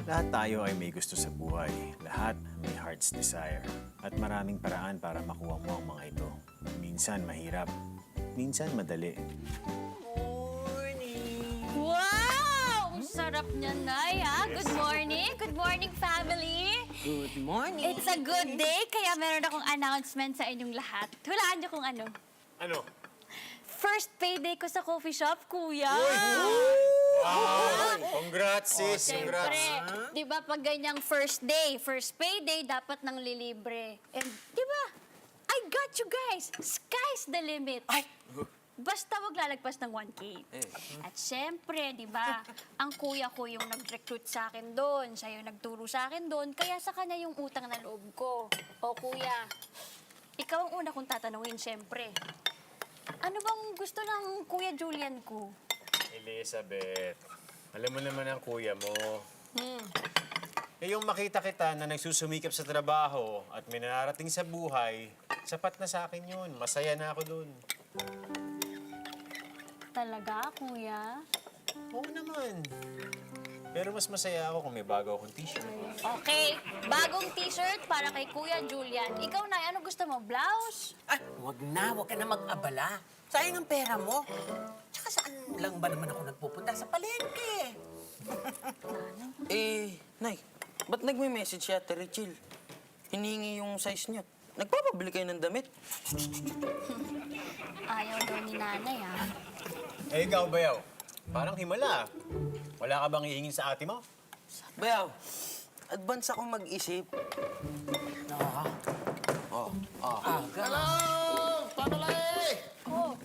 Lahat tayo ay may gusto sa buhay. Lahat may heart's desire. At maraming paraan para makuha mo ang mga ito. Minsan mahirap, minsan madali. Wow! Ang sarap niya, Nay, ha? Good morning. Good morning, family. Good morning. It's a good day, kaya meron akong announcement sa inyong lahat. Hulaan niyo kung ano. Ano? First payday ko sa coffee shop, kuya. Wow! Congrats, sis! Siyempre, di ba pag ganyang first day, first payday, dapat nang lilibre. And di ba, I got you guys. Sky's the limit. Ay! Basta wag lalagpas ng 1K. At syempre, di ba, ang kuya ko yung nag-recruit sa akin doon. Siya yung nagturo sa akin doon. Kaya sa kanya yung utang na loob ko. O kuya, ikaw ang una kong tatanungin, syempre. Ano bang gusto ng Kuya Julian ko? Elizabeth, alam mo naman ang kuya mo. Eh, yung makita kita na nagsusumikap sa trabaho at may nararating sa buhay, sapat na sa akin yun. Masaya na ako dun. Talaga, kuya? Oo naman. Pero mas masaya ako kung may bago akong t-shirt. Okay, bagong t-shirt para kay Kuya Julian. Ikaw na, ano gusto mo? Blouse? Ay, wag ka na mag-abala. Sayang ang pera mo. Tsaka saan lang ba naman ako nagpupunta? Sa palengke. Nay, ba't nagme-message si Ate Richel? Hinihingi yung size niya. Nagpapabili kayo ng damit? Ayaw daw ni nanay, ha? Eh, ikaw, Bayaw. Parang himala. Wala ka bang ihingin sa ate mo? Bayaw, advance ako mag-isip. Hello! Pamela! Oh.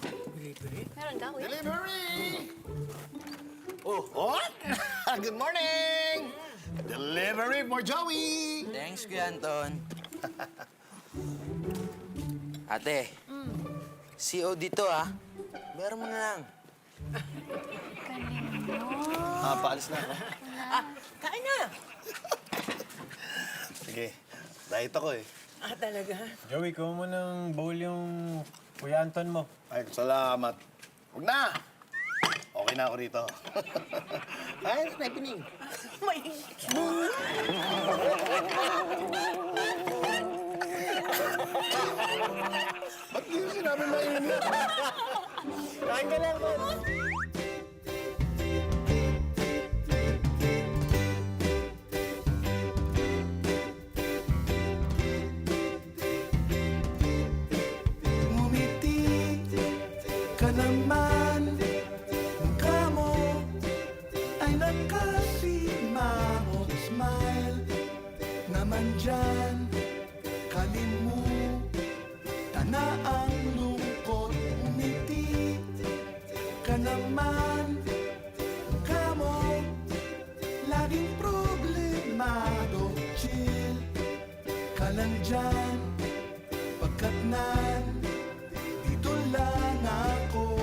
Meron ka, kuya? Delivery! Oh, what? Good morning! Delivery for Joey! Thanks, Kuya Anton. Ate, COD to Meron mo na lang. Paalis na ako. Kain na. Sige, diet ako eh. Talaga? Joey, kuha mo ng bowl yung Kuya Anton mo. Ay, salamat. Huwag na! Okay na ako rito. Ay, ano happening? May... Ba't di mo sinabi mainit? Kain ka lang, man. Ngumiti ka naman, mukha mo ay nakasimangot smile naman dyan, kalimutan na ang lungkot. Ngumiti ka naman, mukha mo laging problemado. Chill ka lang dyan, pagkat dito lang ako.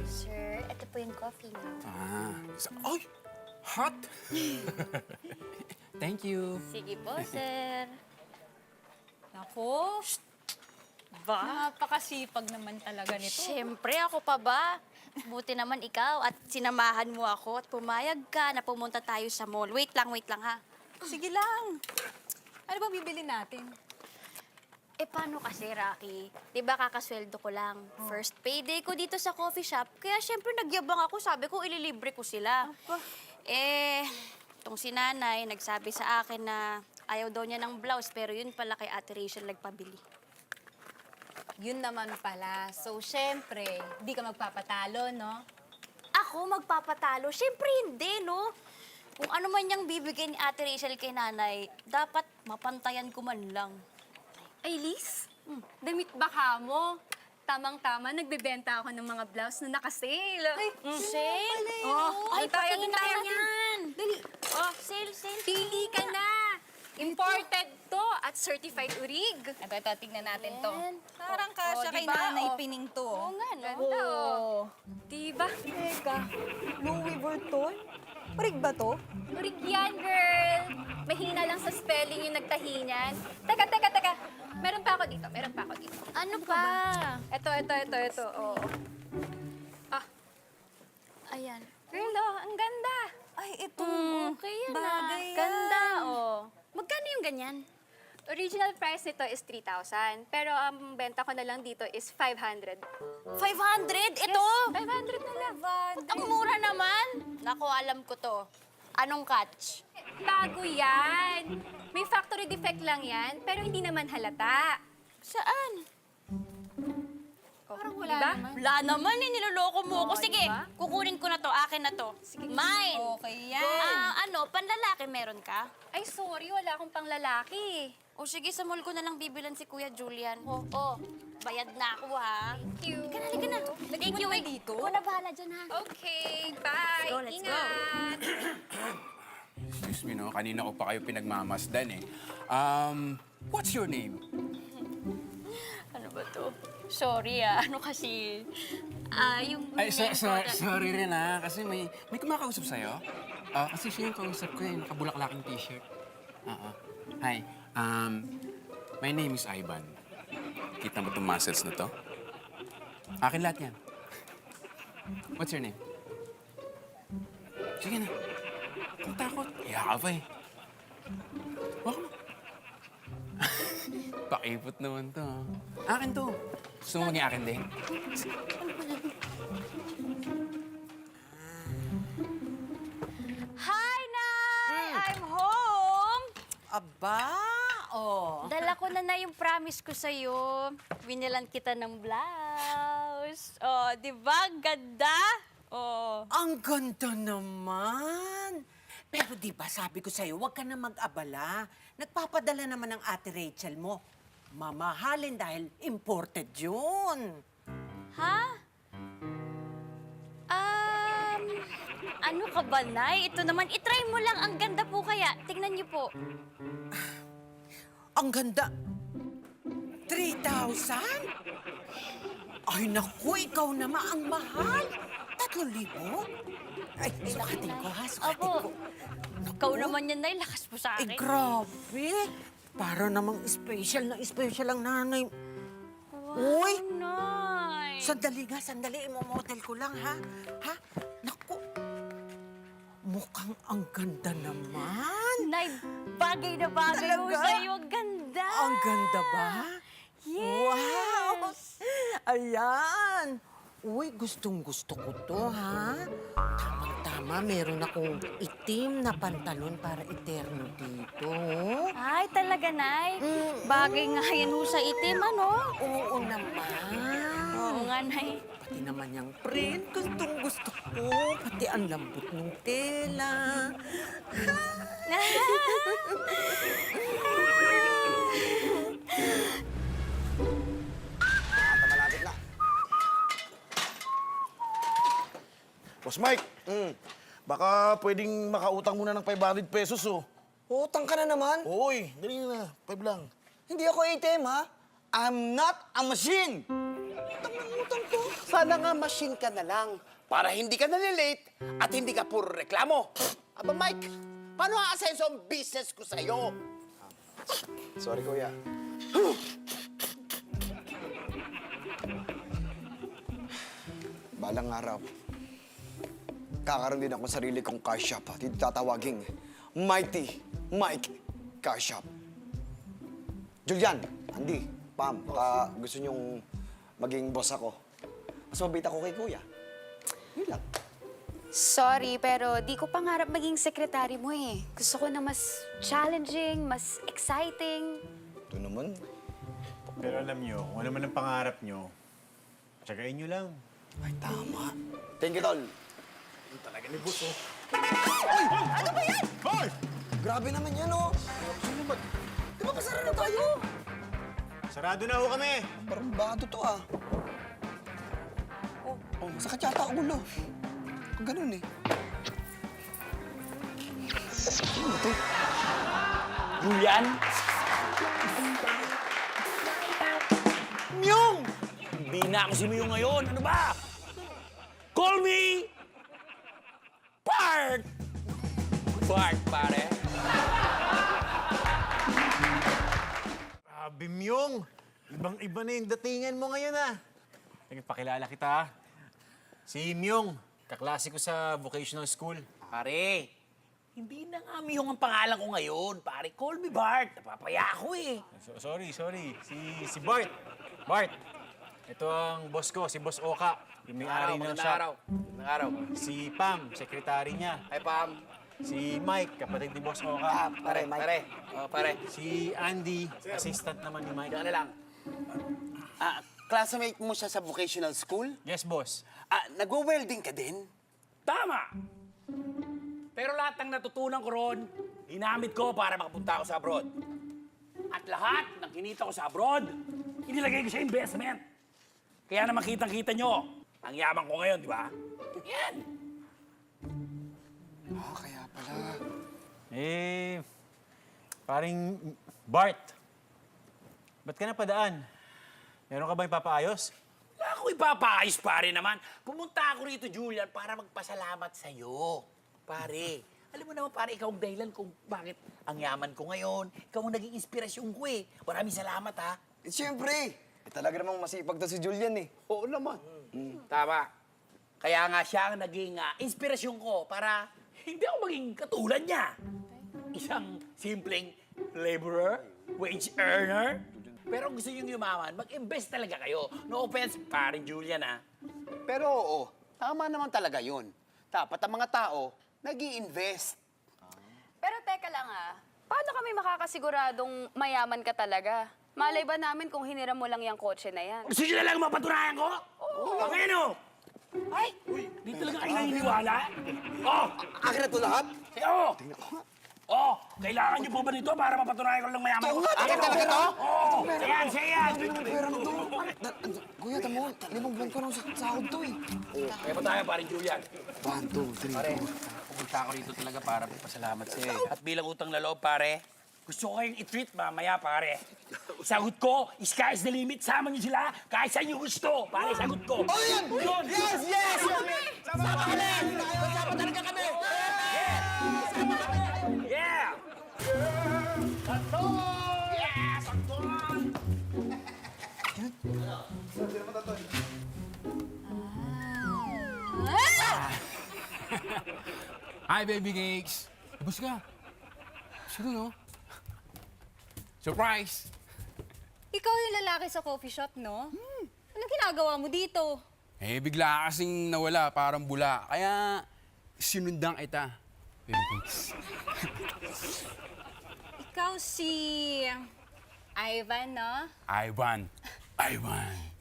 Sir, ito po yung coffee niyo. Ay! Hot! Thank you. Sige po, sir. Ako? Napakasipag naman talaga nito. Siyempre, ako pa ba? Buti naman ikaw at sinamahan mo ako at pumayag ka na pumunta tayo sa mall. Wait lang ha. Sige lang. Ano ba bibili natin? Eh, paano kasi, Rocky? Di ba kakasweldo ko lang? First payday ko dito sa coffee shop. Kaya syempre nagyabang ako. Sabi ko, ililibre ko sila. Eh, itong si nanay nagsabi sa akin na ayaw daw niya ng blouse, pero yun pala kay Ate Rachel nagpabili. Yun naman pala. So, syempre, di ka magpapatalo, no? Ako magpapatalo? Syempre hindi, no? Kung ano man yung bibigay ni Ate Rachel kay nanay, dapat mapantayan ko man lang. Ay, Liz, damit baka mo. Tamang-tama, nagbebenta ako ng mga blouse na naka-sale. Ay, Sale? Oh, Ay, doon tayo, patingin doon tayo. ako yan. Dali. Oh, sale, sale. Pili ka na. Imported to at certified urig. Ito, tignan natin to. Parang kasya kay diba? Nanay Oh. Pining to. Oo nga, no? Ganda, oh. Diba? Teka, Louis Vuitton? Parig ba to? Urig yan, girl. Mahina lang sa spelling yung nagtahi niyan. Teka. Meron pa ako dito. Ano pa? Ito. Oh. Ah, Ayan. girl, oh, ang ganda. Ay, ito. Okay yan Bagay yan. Ganda, oh. Magkano yung ganyan? Original price nito is 3,000. Pero ang benta ko na lang dito is 500. 500? Ito? 500 na lang. Ang mura naman. Naku, alam ko to. Anong catch? Bago yan. May factory defect lang yan, pero hindi naman halata. Saan? Parang Wala diba? naman. Wala naman eh, niloloko mo ako. Oo, Sige, diba? kukunin ko na to. Akin na to. Mine. Okay yan. Panlalaki meron ka? Ay, sorry, wala akong panglalaki. O sige, sa mall ko na lang bibilan si Kuya Julian. Oo, bayad na ako ha. Thank you. Halika na. Thank you, wait. dito? Ikaw na bahala dyan ha. Okay, bye. Let's go. Ingat. Excuse me, no? Kanina ko pa kayo pinagmamasdan eh. What's your name? Ano ba to? Sorry ano kasi, yung Ay, name ko na- sorry rin ah. Kasi may kumakausap sa'yo. Kasi siya yung kausap ko eh. Nakabulaklaking t-shirt. Hi. My name is Ivan. Kita mo itong muscles na to? Akin lahat yan. What's your name? Sige na. Kung takot, hiya ka pa eh. Wag mo. Pakipot naman to. Akin to. Gusto mo maging akin din? Hi, Nay! I'm home! Aba, oh. Dala ko na yung promise ko sa'yo. Winilan kita ng blouse. Oh, di ba? Ganda? Oh. Ang ganda naman. Pero di ba sabi ko sa'yo, huwag ka na mag-abala. Nagpapadala naman ng ate Rachel mo. Mamahalin dahil imported yun. Ha? Ano ka ba, Nay? Ito naman, itry mo lang. Ang ganda po kaya. Tingnan niyo po. Ang ganda. 3,000? Ay, naku, ikaw naman ang mahal. 3,000? Ay, sukatin ko ha, sukatin Opo. ko. Ikaw naman yan, Nay. Lakas po sa Ay, akin. grabe. Para namang special ang nanay. Uy, Nay. sandali nga, sandali. Imo-model ko lang, ha? Ha? Naku. Mukhang ang ganda naman. Nay, bagay na bagay ko Talaga? sa'yo. Ganda. Ang ganda ba? Yes. Wow! Ayan! Uy, gustong-gusto ko to, ha? Tamang-tama, meron akong itim na pantalon para eterno dito. Ay, talaga, Nay. Bagay nga yan ho sa itim, ano? Oo naman. Oo nga, Nay. Pati naman yung print, gustong-gusto ko. Pati ang lambot ng tela. Boss Mike, baka pwedeng makautang muna ng 500 pesos, oh. Utang ka na naman? Oy, dali na. 5 lang. Hindi ako ATM, ha? I'm not a machine! Utang ko. Sana nga machine ka na lang para hindi ka nalilate at hindi ka puro reklamo. Aba, Mike, paano aasenso ang business ko sa'yo? Sorry, kuya. Balang araw, kakaroon din ako sarili kong car shop. Dito tatawaging Mighty Mike Car Shop. Julian, Andy, Pam, baka gusto nyong maging boss ako. Mas mabait ako kay kuya. Yun lang. Sorry, pero di ko pangarap maging sekretary mo eh. Gusto ko na mas challenging, mas exciting. Ito naman. Pero alam nyo, kung ano man ang pangarap nyo, tsagain nyo lang. Ay, tama. Thank you, Tol. Talaga ni Buso. Ano ba yan? Hoy! Grabe naman yan, oh. Sino ba? Di ba pasara na tayo? Sarado na ho kami. Parang bado to ah. Oh, masakit yata ang ulo. Kung ganun eh. Ano to? Julian? Myung! Hindi na ako si Myung ngayon. Ano ba? Call me... Bart! Bart, pare. Grabe, Myung. Ibang-iba na yung datingan mo ngayon, ah. Nagpakilala kita, ah. Si Myung, kaklase ko sa vocational school. Pare, hindi na nga Myung ang pangalan ko ngayon. Pare, call me Bart. Napapaya ako eh. Sorry. Si Bart. Bart, ito ang boss ko, si Boss Oka. Yung may-ari ng shop. Magandang araw. Si Pam, sekretary niya. Hi, Pam. Si Mike, kapatid ni Boss Oka. Pare. Oh, pare. Si Andy, assistant naman ni Mike. Diyan na lang. Classmate mo siya sa vocational school? Yes, boss. Nagwo-welding ka din? Tama! Pero lahat ng natutunan ko ron, ginamit ko para makapunta ako sa abroad. At lahat ng kinita ko sa abroad, inilagay ko sa investment. Kaya naman kitang-kita nyo, ang yaman ko ngayon, di ba? Yan! Kaya pala. Paring Bart, ba't ka napadaan? Meron ka ba ipapaayos? Wala ako ipapaayos, pare naman. Pumunta ako rito, Julian, para magpasalamat sa'yo. Pare, alam mo naman, pare, ikaw ang dahilan kung bakit ang yaman ko ngayon. Ikaw ang naging inspirasyon ko eh. Maraming salamat, ha? Siyempre. Talaga namang masipag to si Julian eh. Oo naman. Tama. Kaya nga siya ang naging inspirasyon ko para hindi ako maging katulad niya. Isang simpleng laborer, wage earner. Pero kung gusto niyong yumaman, mag-invest talaga kayo. No offense, paring Julian, ha? Pero oo, tama naman talaga yun. Dapat ang mga tao, nag-i-invest. Pero teka lang paano kami makakasiguradong mayaman ka talaga? Malay ba namin kung hiniram mo lang yung kotse na yan? Gusto niyo na lang mapatunayan ko? Oo. Okay, no? Ay! Di talaga kayo naniniwala? Oh! Akin na ito lahat? Oo! Oh! Kailangan niyo po ba nito para mapatunayan ko lang mayaman ko? Akin talaga ito? Oo! Sayan, sayan! Pera na to. Kuya, tamo, 5 buwan ko nang sahod to eh. Kaya pa tayo, paring Julian. 1, 2, 3, Pare, pupunta ako rito talaga para magpasalamat sa'yo. At bilang utang na loob, pare, gusto ko kayong i-treat mamaya, pare. Sagot ko, sky is the limit. Sama niyo sila kahit saan niyo gusto. Pare, sagot ko. Oh, yan! Yun! Yes! Yes! Sama kami! Sama talaga kami! Yeah! Sakto! Yeah! Sakto! Hi, baby cakes! Labas ka. Sino, no? Surprise! Ikaw yung lalaki sa coffee shop, no? Anong ginagawa mo dito? Bigla kasing nawala, parang bula. Kaya, sinundan kita. Baby cakes. Ikaw si... Ivan, no? Ivan.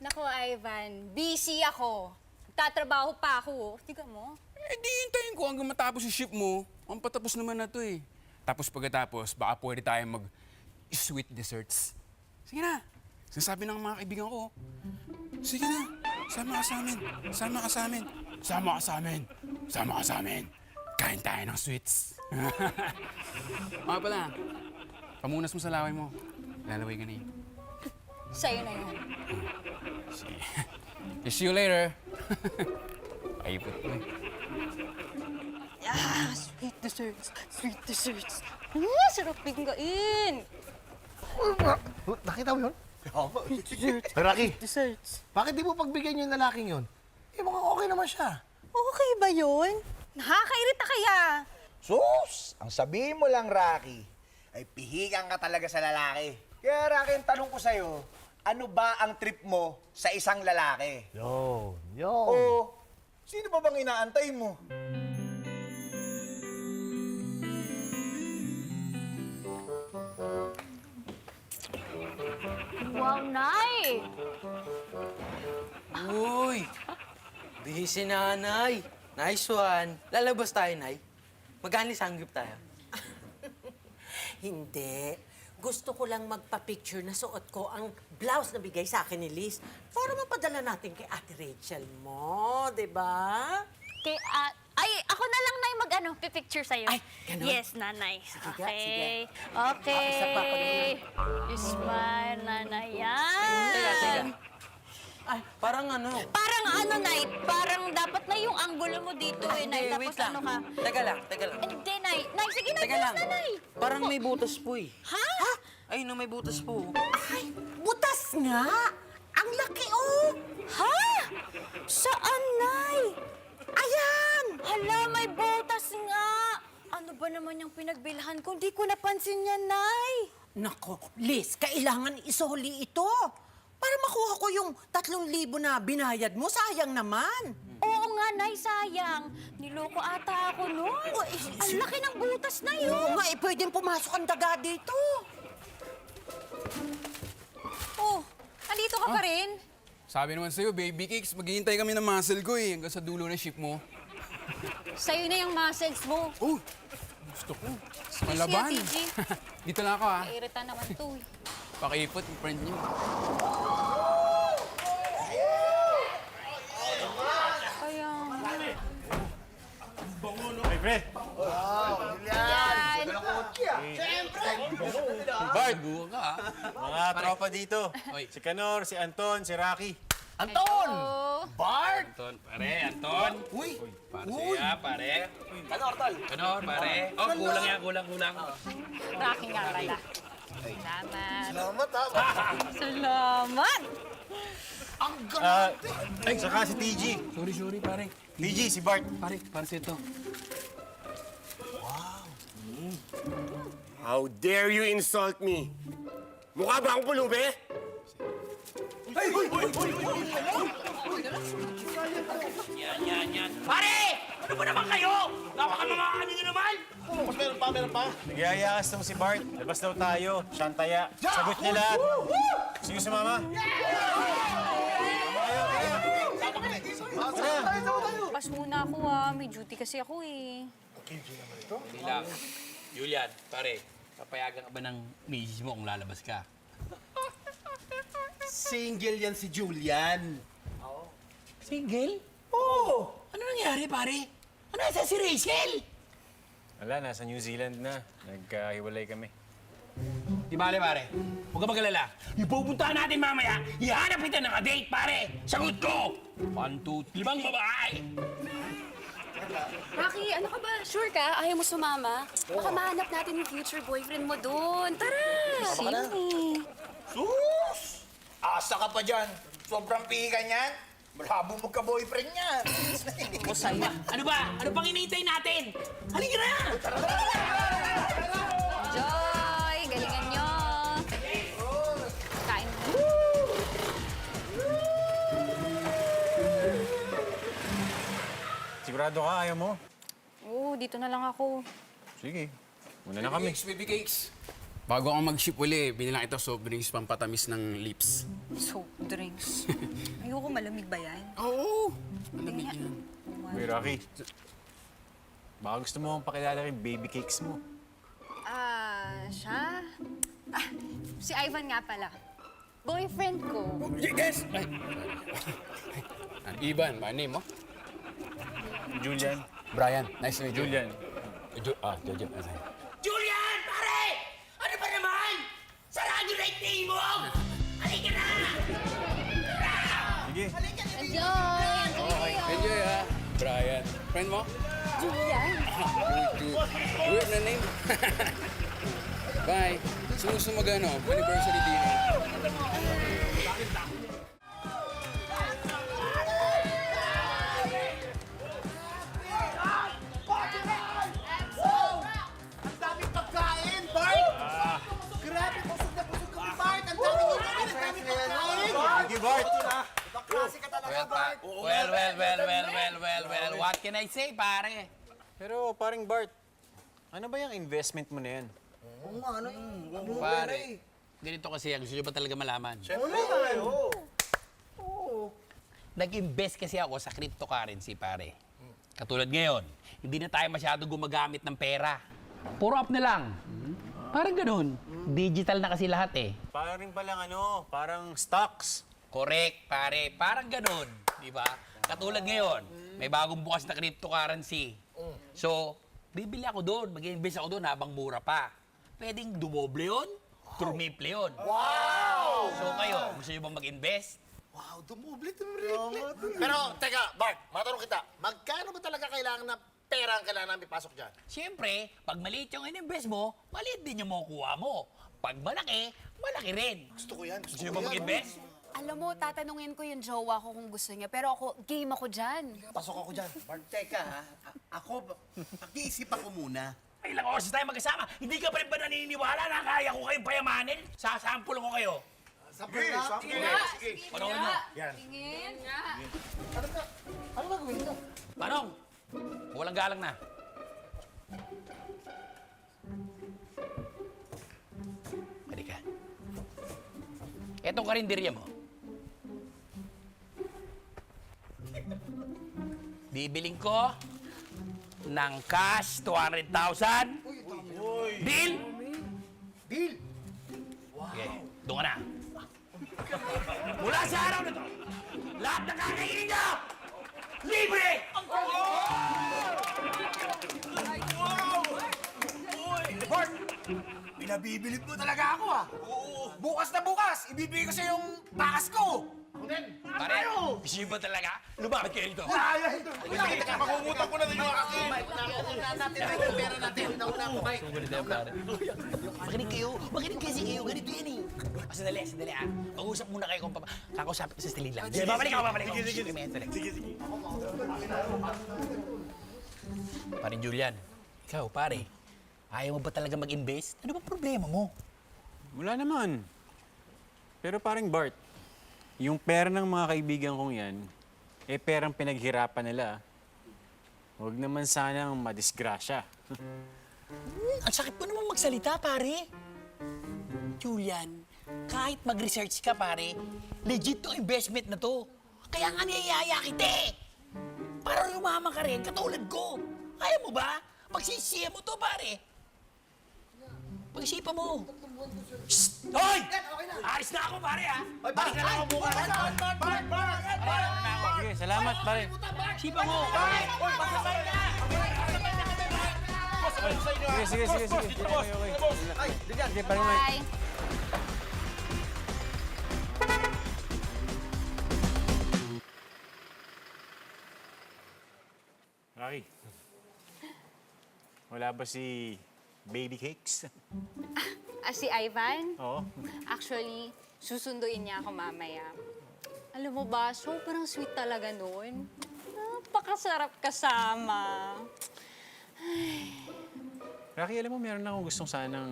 Naku, Ivan, busy ako. Tatrabaho pa ako. Tiga mo. Di hintayin ko hanggang matapos yung shift mo. Ang patapos naman na to eh. Tapos pagkatapos, baka pwede tayong mag-sweet desserts. Sige na. Sinasabi ng mga kaibigan ko. Sige na. Sama ka sa amin. Sama ka sa amin. Sama ka sa amin. Sama ka sa amin. Kain tayo ng sweets. Mga pala, pamunas mo sa laway mo. Lalaway ka na yun. Sa'yo na yan. See you later. Ayipot mo eh. Sweet desserts. Sweet desserts. Sarap bigkain. Nakita mo yun? Rocky, Desserts. bakit di mo pagbigyan yung lalaking yun? Mukhang okay naman siya. Okay ba yun? Nakakairita kaya? Sus! Ang sabihin mo lang, Rocky, ay pihigan ka talaga sa lalaki. Kaya, Rocky, ang tanong ko sa'yo, ano ba ang trip mo sa isang lalaki? Yun. O, sino ba bang inaantay mo? Wow, Nay! Uy! Busy nanay. Nice one. Lalabas tayo, Nay. Magkano sanggip tayo? Hindi. gusto ko lang magpa-picture na suot ko ang blouse na bigay sa akin ni Liz para mapadala natin kay Ate Rachel mo, di ba? Ay, ako na lang, Nay, pipicture sa'yo. Ay, ganun? Yes, Nanay. Sige, Okay. sige. Okay. Isa pa, pag- Smile, Nanay. Yan. Ay, parang ano? Parang Nay. Parang dapat na yung angulo mo dito Nay. Tapos ano ka? Teka lang. Hindi, Nay. Nay, sige na, Teka bilis lang. na, Nay. Parang may butas po eh. Ha? Ay, no, may butas po. Ay, butas nga! Ang laki, oh! Ha? Saan, Nay? Ayan! Hala, may butas nga. Ano ba naman yung pinagbilhan ko? Hindi ko napansin yan, Nay. Nako, Liz, kailangan isoli ito. Para makuha ko yung 3,000 na binayad mo, sayang naman. Oo nga, Nay, sayang. Niloko ata ako nun. Ang laki ng butas na yun. Oo nga, pwedeng pumasok ang daga dito. Oh, andito ka pa rin? Sabi naman sa'yo, baby cakes, maghihintay kami ng muscle ko eh, hanggang sa dulo ng ship mo. Sa'yo na yung muscles mo. Oh, gusto ko. Malaban. TG. Dito lang ako ha. Kairita naman to eh. Pakiipot yung friend niyo. Kaya... Hey, pre. Yan! Bart, mga tropa dito. Oy. Si Kanor, si Anton, si Rocky. Anton! Oh, Bart! Anton, pare, Anton. Uy! Para siya, pare. Kanor, pare. Oh, kulang. Rocky nga pala. Salamat. Salamat ha! Salamat! Ang ganda! Saka si TG. Sorry, pare. TG, si Bart. Pare, para sa ito. How dare you insult me? Mukha ba akong pulubi? Yan. Pare! Ano ba naman kayo? Napakamamaan niyo naman! Meron pa. Nagyayakas tong si Bart. Labas daw tayo. Shantaya. Sagot niya lahat. Sige, sumama. Pas muna ako may duty kasi ako eh. Hindi lang. Julian, pare, papayagan ka ba ng misis mo kung lalabas ka? Single yan si Julian. Single? Oo! Ano nangyari, pare? Ano nasa si Rachel? Wala, nasa New Zealand na. Nagkahiwalay kami. Di bale, pare. Huwag ka mag-alala. Ipupuntahan natin mamaya. Ihanap kita ng date, pare. Sagot ko! 1, 2, 3 babae. Rocky, ano ka ba? Sure ka? Ayaw mo sumama? Baka mahanap natin yung future boyfriend mo doon. Tara! Sus! Asa ka pa dyan? Sobrang pihikan yan. Malabo magka-boyfriend yan. O saya. Ano ba? Ano pang hinihintay natin? Halika na! Joy! Galingan nyo! Kain mo. Sigurado ka, ayaw mo? Oo, dito na lang ako. Sige. Muna na kami. Baby cakes. Bago ako mag-ship uli, binilang ito soft drinks pampatamis ng lips. Soft drinks. Ayoko, malamig ba yan? Oo! Malamig yan. Uy, Rocky. Baka gusto mo akong pakilala rin baby cakes mo. Siya? Si Ivan nga pala. Boyfriend ko. Yes! Ivan, my name, oh? Julian. Brian, nice to meet you. Julian. Jojo. Julian, pare! Ano ba naman? Sarado na yung name mo! Halika na! Sige. Enjoy! Enjoy, ha? Brian. Friend mo? Julian! Weird na name. Bye. Sumusumag anniversary dinner. Ang daming pagkain, Bart! Grabe, busog na busog kami, Bart! Ang daming pagkain! Ang daming pagkain! Sige, Bart. Ibang klase ka talaga, Bart! Well, what can I say, pare? Pero paring Bart, ano ba yung investment mo na yan? Oo nga, ano? Huwag mo Pare, ganito kasi, gusto nyo ba talaga malaman? Siyempre tayo! Nag-invest kasi ako sa cryptocurrency, pare. Katulad ngayon, hindi na tayo masyado gumagamit ng pera. Puro up na lang. Parang ganun. Digital na kasi lahat eh. Parang palang parang stocks. Correct, pare. Parang ganun, di ba? Katulad ngayon, may bagong bukas na cryptocurrency. So, bibili ako doon, mag-invest ako doon habang mura pa. Pwedeng dumoble yun, trumiple yun. Wow! So kayo, gusto nyo bang mag-invest? Wow, dumuble. Pero, teka, Bart, matanong kita, magkano ba talaga kailangan na pera ang kailangan namin ipasok dyan? Siyempre, pag maliit yung in-invest mo, maliit din yung makukuha mo. Pag malaki, malaki rin. Gusto ko yan. Gusto nyo ba mag-invest? Alam mo, tatanungin ko yung jowa ko kung gusto niya. Pero ako, game ako dyan. Pasok ako dyan. Bart, teka ha. Ako, pag-iisip ako muna. Ay, ilang oras tayo magkasama. Hindi ka pa rin ba naniniwala na kaya ko kayong payamanin? Sasample ko kayo. Sige. Panoorin mo. Yan. Tingin nga. Ano gagawin mo? Manong, walang galang na. Halika. Etong karinderya mo. Bibiling ko ng cash 200,000. Deal? Deal! Okay, doon ka na. Mula sa araw na to, lahat na kakainin niyo, libre! Bart, pinabibilip mo talaga ako Bukas na bukas, ibibigay ko sa yung takas ko. Pare, gusto niyo ba talaga? Lumapit kayo rito. Makungutang ko na rin yung akin. Natin yung pera natin. Nauna ako, Mike. Makinig kasi kayo, ganito yan eh. Sandali Mag-usap muna kayo kung kakausapin ko sa stilig lang. Babalik ako. Sige. Pare Julian, ikaw pare, ayaw mo ba talaga mag-invest? Ano ba problema mo? Wala naman. Pero parang Bart, yung pera ng mga kaibigan kong yan, perang pinaghirapan nila. Huwag naman sanang madisgrasya. Ang sakit mo naman magsalita, pare. Julian, kahit mag-research ka, pare, legit to investment na to. Kaya nga niyayaya kita eh. Para lumaman ka rin, katulad ko. Kaya mo ba? Pagsisiya mo to, pare. Pag-isipan mo. Shhh! Hoy! Alis na ako, pare, ha? Balik na lang ako bukas. Sige, salamat pare. Isipan mo. Pasabay na! Sige. Okay. Sige, pare Mike. Bye. Rocky, wala ba si Baby Cakes? Si Ivan? Oo. Actually, susunduin niya ako mamaya. Alam mo ba, sobrang sweet talaga nun. Napakasarap kasama. Rocky, alam mo, meron akong gustong sanang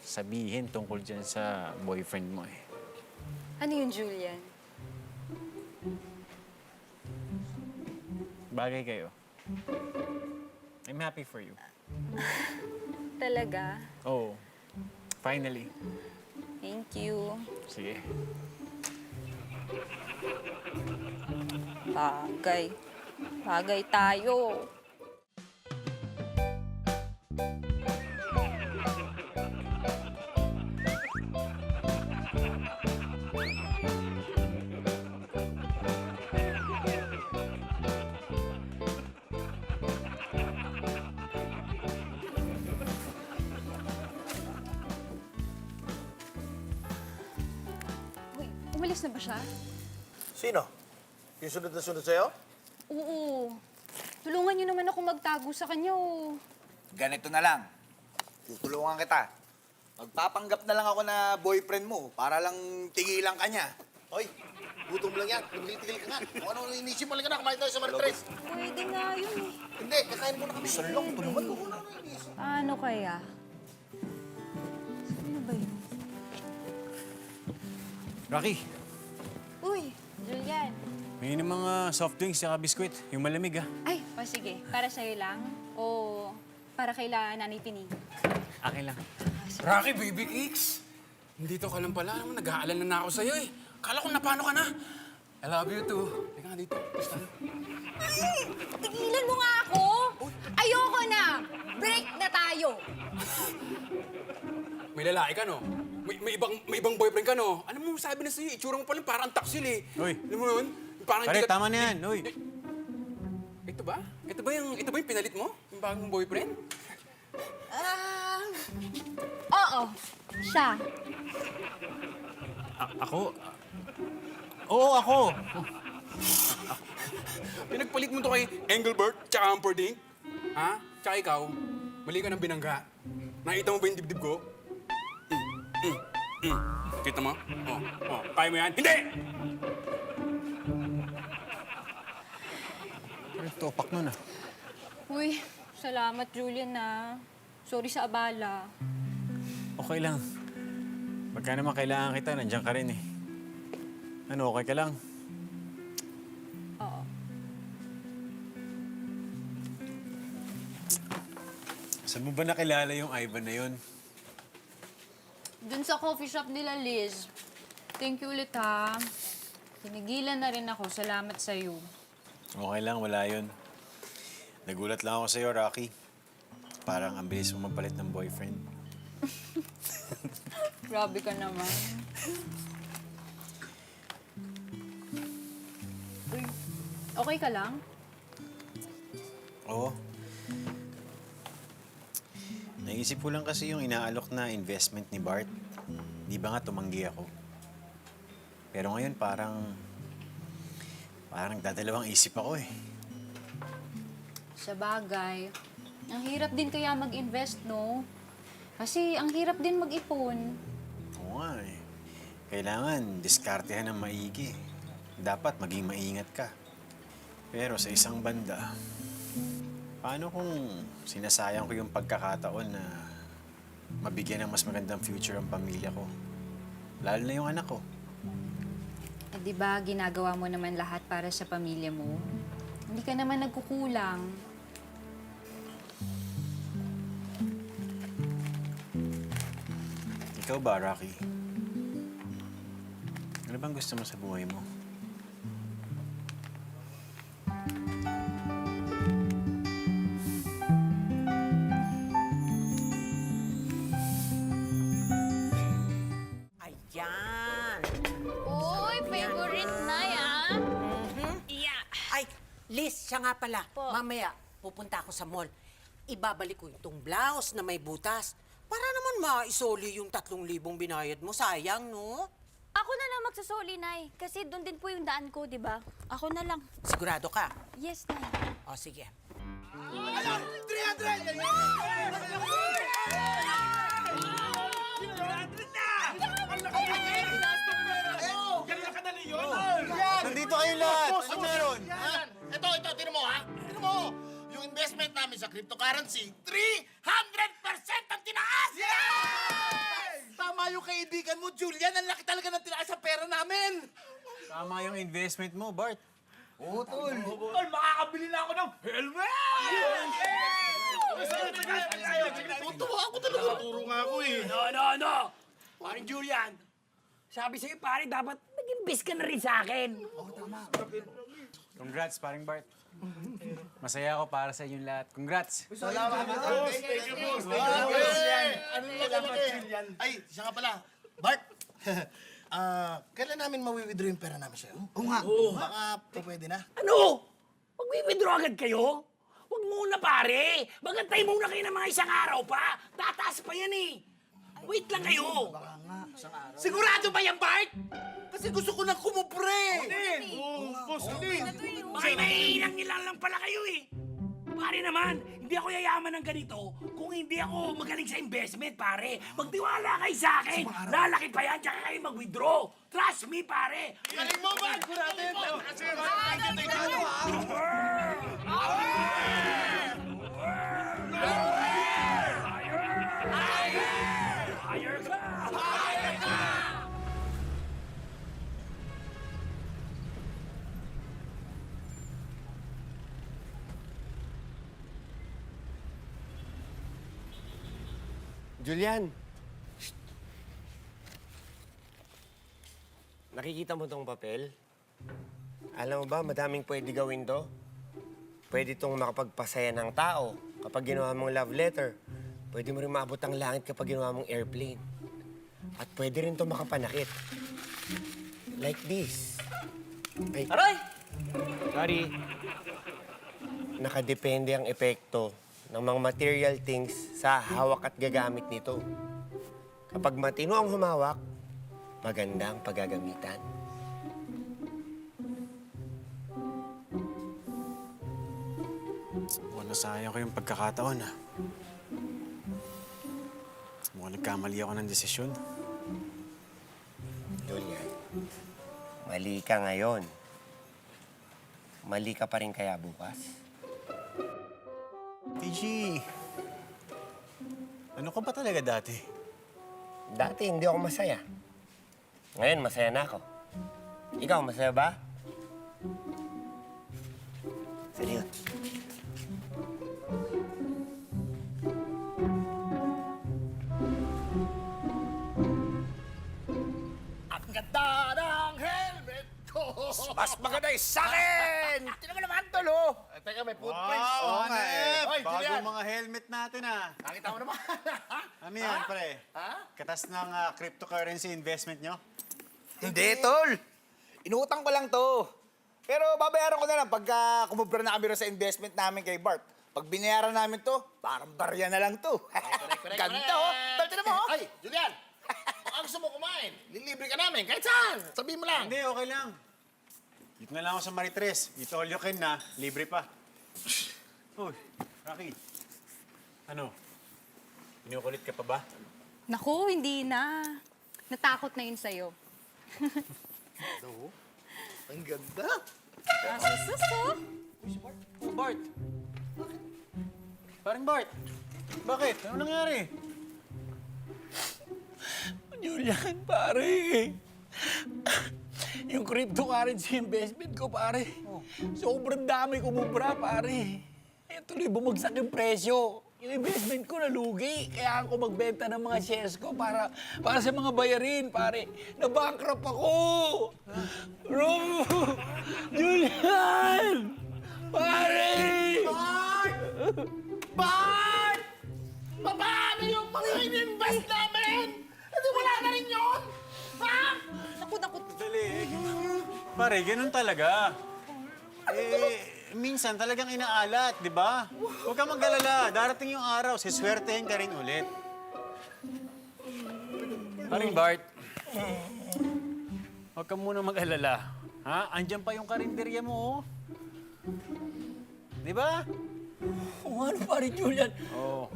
sabihin tungkol dyan sa boyfriend mo eh. Ano yun, Julian? Bagay kayo. I'm happy for you. Talaga? Oh, finally. Thank you. Sige. Bagay. Bagay tayo. Uy, umalis na ba siya? Sino? Yung sunod na sunod sa'yo? Oo. Tulungan niyo naman ako magtago sa kanya, oh. Ganito na lang. Tutulungan kita. Magpapanggap na lang ako na boyfriend mo para lang tigilan ka niya. Hoy, gutom lang yan. Tigil ka nga. Kung ano inisip mo lang ka na, kumain tayo sa Maritres. Pwede nga yun, eh. Hindi, kakain muna kami. Salong, ito naman. Kung ano inisip. Ano kaya? Ano ba yun? Rocky, Uy, Julian. may mga soft drinks saka biskwit. Yung malamig ah. Ay, sige. Para sa'yo lang? O para kay Nanay Pining? Akin lang. Rocky, baby cakes! Nandito ka lang pala. Nag-aalala na ako sa'yo eh. Kala ko napano ka na. I love you too. Teka nga dito. Tigilan mo nga ako! Ayoko na! Break na tayo! may lalaki ka, no? May ibang boyfriend ka, no? Alam mo, sabi na sa'yo, itsura mo pa lang parang taksil, eh. Uy. Alam mo yun? Parang Pare, hindi ka- tama na yan. Uy. Ito ba? Ito ba yung pinalit mo? Yung bagong boyfriend? Oo, siya. Ako? Oo, ako. Pinagpalit mo to kay Engelbert tsaka Humperdinck? Ha? Tsaka ikaw, mali ka ng binangga. Nakita mo ba yung dibdib ko? Kita mo? Kaya mo yan? Hindi! Topak nun ah. Uy, salamat Julian na. Sorry sa abala. Okay lang. Pagka naman kailangan kita, nandiyan ka rin eh. Ano, okay ka lang? Oo. Saan mo ba nakilala yung Ivan na yun? Dun sa coffee shop nila, Liz. Thank you ulit, ha. Pinigilan na rin ako. Salamat sa'yo. Okay lang, wala yun. Nagulat lang ako sa'yo, Rocky. Parang ang bilis mo magpalit ng boyfriend. Grabe ka naman. Uy, okay ka lang? Oo. Naisip ko lang kasi yung inaalok na investment ni Bart. Di ba nga tumanggi ako? Pero ngayon parang dadalawang isip ako eh. Sa bagay, ang hirap din kaya mag-invest, no? Kasi ang hirap din mag-ipon. Oo nga eh. Kailangan diskartehan ng maigi. Dapat maging maingat ka. Pero sa isang banda, paano kung sinasayang ko yung pagkakataon na mabigyan ng mas magandang future ang pamilya ko? Lalo na yung anak ko. Eh, di ba ginagawa mo naman lahat para sa pamilya mo? Hindi ka naman nagkukulang. Ikaw ba, Rocky? Ano bang gusto mo sa buhay mo? Ayan. Uy, favorite na yan. Yeah. Ay, Liz, siya nga pala. Mamaya, pupunta ako sa mall. Ibabalik ko itong blouse na may butas. Para naman maisoli yung 3,000 binayad mo. Sayang, no? Ako na lang magsusoli, Nay. Kasi doon din po yung daan ko, di ba? Ako na lang. Sigurado ka? Yes, Nay. O, sige. Ayan! 300! Nandito kayo lahat! Ano meron? Yan! Ito, tinan mo ha? Tinan mo! Yung investment namin sa cryptocurrency, 300% ang tinaas! Tama yung kaibigan mo, Julian. Ang laki talaga ng tinaas sa pera namin. Tama yung investment mo, Bart. Oo, tol. Tol, makakabili na ako ng helmet! Tutuwa ako talaga. Turo nga ako eh. No! Parang Julian, sabi sa'yo pare, dapat mag-invest ka na rin sa akin. Congrats, paring Bart. Masaya ako para sa inyong lahat. Congrats! Salamat, boss. Thank you, boss. Ano talaga Julian? Ay, siya nga pala. Bart, kailan namin mawi-withdraw yung pera namin sa'yo? Oo nga. Baka pwede na. Ano? Mag-withdraw agad kayo? Huwag muna pare. Magantay muna kayo ng mga isang araw pa. Tataas pa yan eh. Wait lang kayo. Sigurado ba yan, Bart? Kasi gusto ko nang kumupre. Boss, Bakit naiinang nilang lang pala kayo eh. Pare naman, hindi ako yayaman ng ganito kung hindi ako magaling sa investment, pare. Magtiwala kayo sa akin. Lalaki pa yan, tsaka kayo mag-withdraw. Trust me, pare. Galing mo, Bart. Higher ka! Higher ka! Julian! Nakikita mo tong papel? Alam mo ba, madaming pwede gawin to. Pwede tong makapagpasaya ng tao kapag ginawa mong love letter. pwede mo rin maabot ang langit kapag ginawa mong airplane. At pwede rin ito makapanakit. Like this. Ay, Aray! sorry. Nakadepende ang epekto ng mga material things sa hawak at gagamit nito. Kapag matino ang humawak, maganda ang paggagamitan. Mukhang nasayang ko yung pagkakataon, ha? Mukhang nagkamali ako ng desisyon. Julian, mali ka ngayon. Mali ka pa rin kaya bukas? TG, ano ka ba talaga dati? Dati hindi ako masaya. Ngayon, masaya na ako. Ikaw, masaya ba? Salute. Ang ganda ng helmet ko! Mas maganda yung sa akin! Tinan mo naman, tol, oh! Teka, may footprints. Wow, nga eh. Hoy, Bago Julian! mga helmet natin, ha? Nakita mo naman. Ano yan, pre? Ha? Katas ng cryptocurrency investment nyo? Hindi, tol. Inutang ko lang to. Pero babayaran ko na lang pagka kumubra na kami rin sa investment namin kay Bart. Pag binayaran namin to, parang barya na lang to. Correct. Ganda, oh. Tol, tinan mo, oh. Ay, Julian! Kung gusto mo kumain, lilibre ka namin. Kahit saan. Sabihin mo lang. Hindi, okay lang. Dito na lang ako sa Maritres. Dito all you can na, libre pa. Uy, Rocky. Ano? Pinukulit ka pa ba? Naku, hindi na. Natakot na yun sa'yo. Ang ganda. Sus, oh. Oh, Bart. Parang Bart. Bakit? Ano nangyari? Julian, pare. Yung cryptocurrency investment ko, pare. Sobrang dami kumubra, pare. Eh, tuloy bumagsak yung presyo. Yung investment ko nalugi. Kaya ako magbenta ng mga shares ko para sa mga bayarin, pare. Na-bankrupt ako! Bro! Julian! Pare! Bart! Bart! Paano yung mga in-invest namin? Hindi wala na rin yun? Ha? Naku. Dali. Pare, ganun talaga. Minsan talagang inaalat, di ba? Huwag kang mag-alala. Darating yung araw, siswertehin ka rin ulit. Paring Bart, huwag ka muna mag-alala. Ha? Andyan pa yung karinderya mo, oh. Di ba? Kung ano, pare Julian? Oo.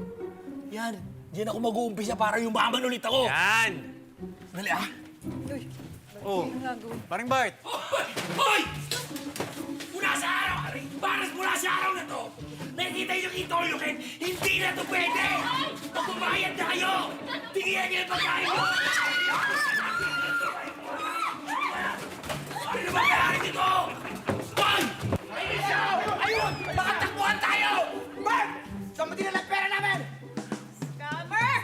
Yan. Diyan ako mag-uumpisa para yumaman ulit ako. Yan! Dali, ah. Oh, paring Bart. Hoy! Mula sa araw, mula sa araw na to, nakikita yung itoyokin, hindi na to pwede! Magbabayad na kayo! Tingnan niyo yung pagkain mo! Ano ba nangyari dito? Hoy! Ayun! Makatakbuhan tayo! Bart! Saan mo dinala pera namin? Scammer!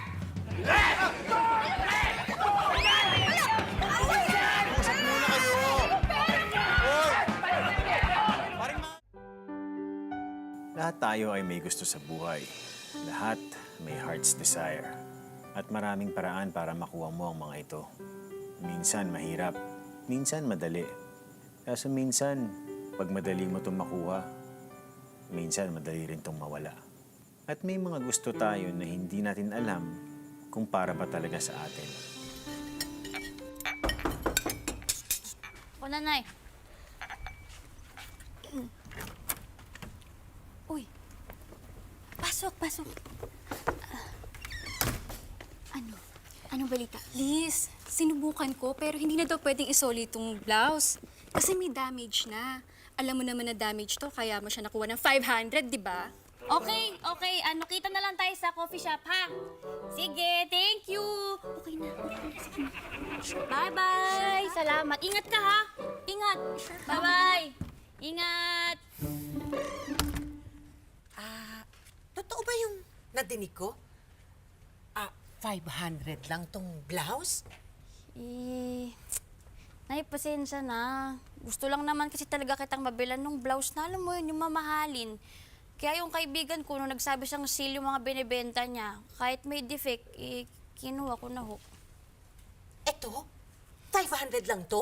Lahat tayo ay may gusto sa buhay. Lahat may heart's desire. At maraming paraan para makuha mo ang mga ito. Minsan mahirap, minsan madali. Kaso minsan, pag madali mo itong makuha, minsan madali rin itong mawala. At may mga gusto tayo na hindi natin alam kung para ba talaga sa atin. Ako, nanay. Uy. Pasok. Anong balita? Liz, sinubukan ko pero hindi na daw pwedeng isoli itong blouse. Kasi may damage na. Alam mo naman na damage to, kaya mo siya nakuha ng 500, di ba? Okay. Kita na lang tayo sa coffee shop, ha? Sige, thank you. Okay na. Bye-bye. Salamat. Ingat ka, ha? Ingat. Bye-bye. Ingat. Totoo ba yung nadinig ko? 500 lang tong blouse? Nay, pasensya na. Gusto lang naman kasi talaga kitang mabilan nung blouse na alam mo yun, yung mamahalin. Kaya yung kaibigan ko, nung nagsabi siyang seal yung mga binibenta niya, kahit may defect, kinuha ko na ho. Eto, 500 lang to?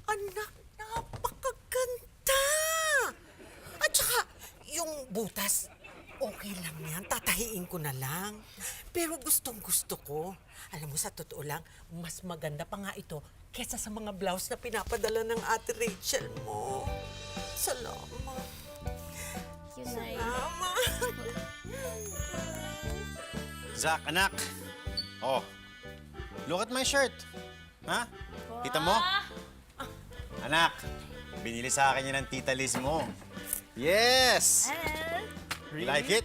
Anak, napakaganda! At saka, yung butas, okay lang yan. Tatahiin ko na lang. Pero gustong-gusto ko. Alam mo, sa totoo lang, mas maganda pa nga ito kesa sa mga blouse na pinapadala ng Ate Rachel mo. Salamat. Salamat. Zach, anak. Oh, look at my shirt. Ha? Kita mo? Anak, binili sa akin yan ng tita Liz mo. Yes! You like it?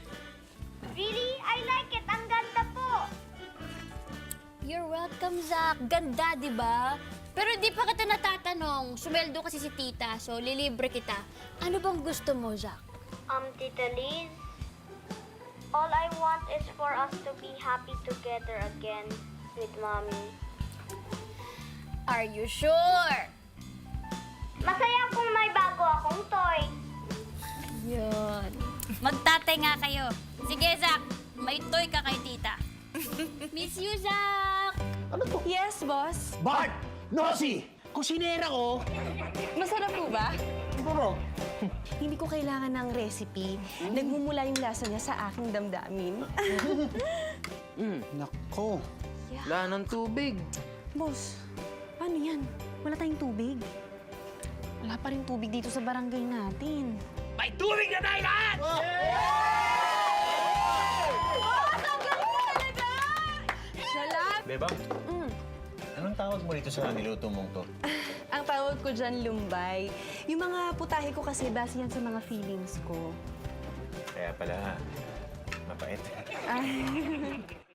Really? I like it. Ang ganda po. You're welcome, Zach. Ganda, di ba? Pero di pa kita natatanong. Sumeldo kasi si tita, so lilibre kita. Ano bang gusto mo, Zach? Tita Liz, all I want is for us to be happy together again with Mommy. Are you sure? Masaya kung may bago akong toy. Yun. Magtatay nga kayo. Sige, Zach. May toy ka kay tita. Miss you, Zach! Yes, boss. Bart! Nosy! Kusinera ko! Masarap po ba? Siguro. Hindi ko kailangan ng recipe. Nagmumula yung lasa niya sa aking damdamin. Nako. Wala ng tubig. Boss, paano yan? Wala tayong tubig. Wala pa rin tubig dito sa barangay natin. May tubig na tayo lahat! Bebang, anong tawag mo dito sa niluto mong to? Ang tawag ko dyan, lumbay. Yung mga putahe ko kasi base yan sa mga feelings ko. Kaya pala, mapait. Ay.